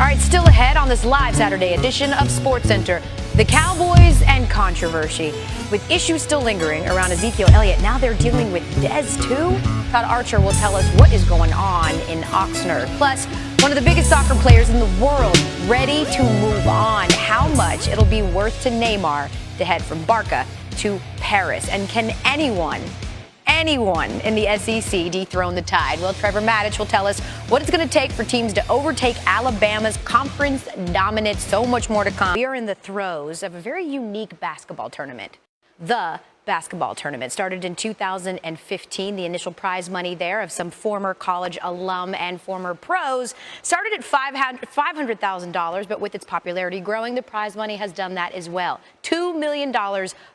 All right, still ahead on this live Saturday edition of SportsCenter, the Cowboys and controversy. With issues still lingering around Ezekiel Elliott, now they're dealing with Dez too? Todd Archer will tell us what is going on in Oxnard. Plus, one of the biggest soccer players in the world ready to move on. How much it'll be worth to Neymar to head from Barca to Paris? And can anyone in the SEC dethrone the Tide? Well, Trevor Maddich will tell us what it's going to take for teams to overtake Alabama's conference dominance. So much more to come. We are in the throes of a very unique basketball tournament. The basketball tournament started in 2015. The initial prize money there of some former college alum and former pros started at $500,000, but with its popularity growing, the prize money has done that as well. $2 million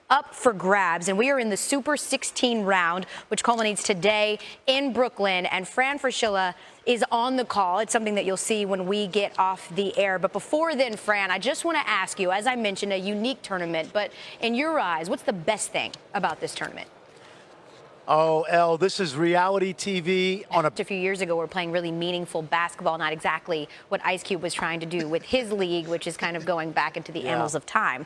up for grabs, and we are in the Super 16 round, which culminates today in Brooklyn, and Fran Fraschilla is on the call. It's something that you'll see when we get off the air. But before then, Fran, I just want to ask you, as I mentioned, a unique tournament, but in your eyes, what's the best thing about this tournament? Oh, Elle, this is reality TV on A few years ago, we're playing really meaningful basketball, not exactly what Ice Cube was trying to do with his league, which is kind of going back into the annals of time.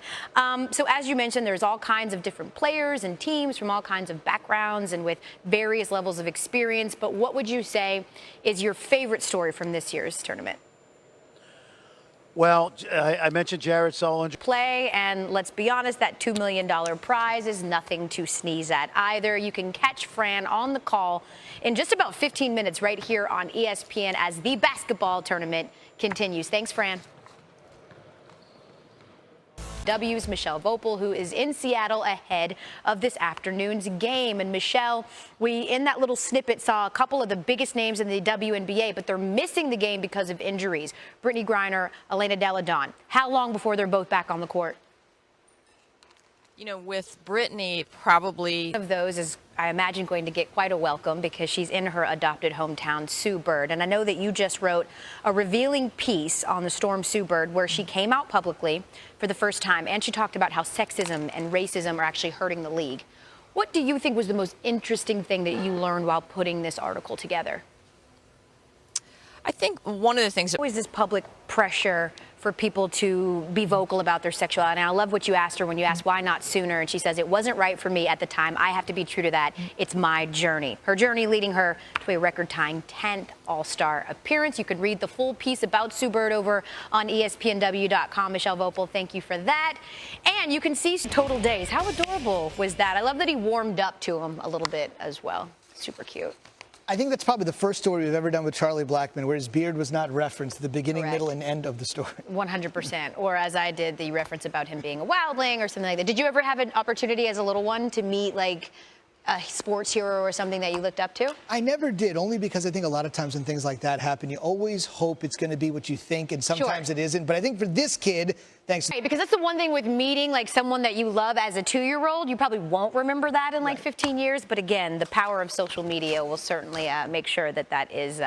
So as you mentioned, there's all kinds of different players and teams from all kinds of backgrounds and with various levels of experience. But what would you say is your favorite story from this year's tournament? Well, I mentioned Jared Sullinger. Play, and let's be honest, that $2 million prize is nothing to sneeze at either. You can catch Fran on the call in just about 15 minutes right here on ESPN as the basketball tournament continues. Thanks, Fran. W's Michelle Vopel, who is in Seattle ahead of this afternoon's game. And Michelle, we in that little snippet saw a couple of the biggest names in the WNBA, but they're missing the game because of injuries. Brittany Griner, Elena Delle Donne. How long before they're both back on the court? You know, with Brittany, probably one of those is, I imagine, going to get quite a welcome because she's in her adopted hometown, Sue Bird. And I know that you just wrote a revealing piece on the Storm Sue Bird where she came out publicly for the first time, and she talked about how sexism and racism are actually hurting the league. What do you think was the most interesting thing that you learned while putting this article together? I think one of the things that always this public pressure for people to be vocal about their sexuality. And I love what you asked her when you asked why not sooner. And she says, it wasn't right for me at the time. I have to be true to that. It's my journey. Her journey leading her to a record-tying 10th All-Star appearance. You can read the full piece about Sue Bird over on ESPNW.com. Michelle Vopel, thank you for that. And you can see Total Days. How adorable was that? I love that he warmed up to him a little bit as well. Super cute. I think that's probably the first story we've ever done with Charlie Blackmon where his beard was not referenced at the beginning, Correct. Middle, and end of the story. 100%. Or as I did, the reference about him being a wildling or something like that. Did you ever have an opportunity as a little one to meet, like, a sports hero or something that you looked up to? I never did, only because I think a lot of times when things like that happen, you always hope it's going to be what you think, and sometimes it isn't. But I think for this kid, thanks. Right, because that's the one thing with meeting like someone that you love as a 2-year-old, you probably won't remember that in like 15 years. But again, the power of social media will certainly make sure that that is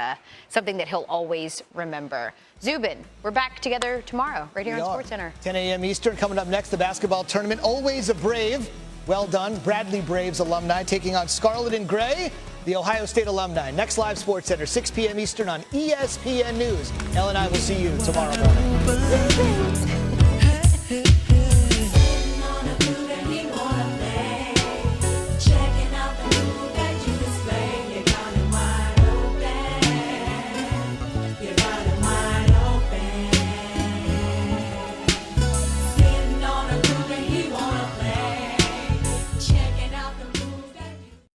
something that he'll always remember. Zubin, we're back together tomorrow right here on SportsCenter. 10 a.m. Eastern. Coming up next, the basketball tournament. Always a Brave. Well done. Bradley Braves alumni taking on Scarlet and Gray, the Ohio State alumni. Next live SportsCenter, 6 p.m. Eastern on ESPN News. Elle and I will see you tomorrow morning.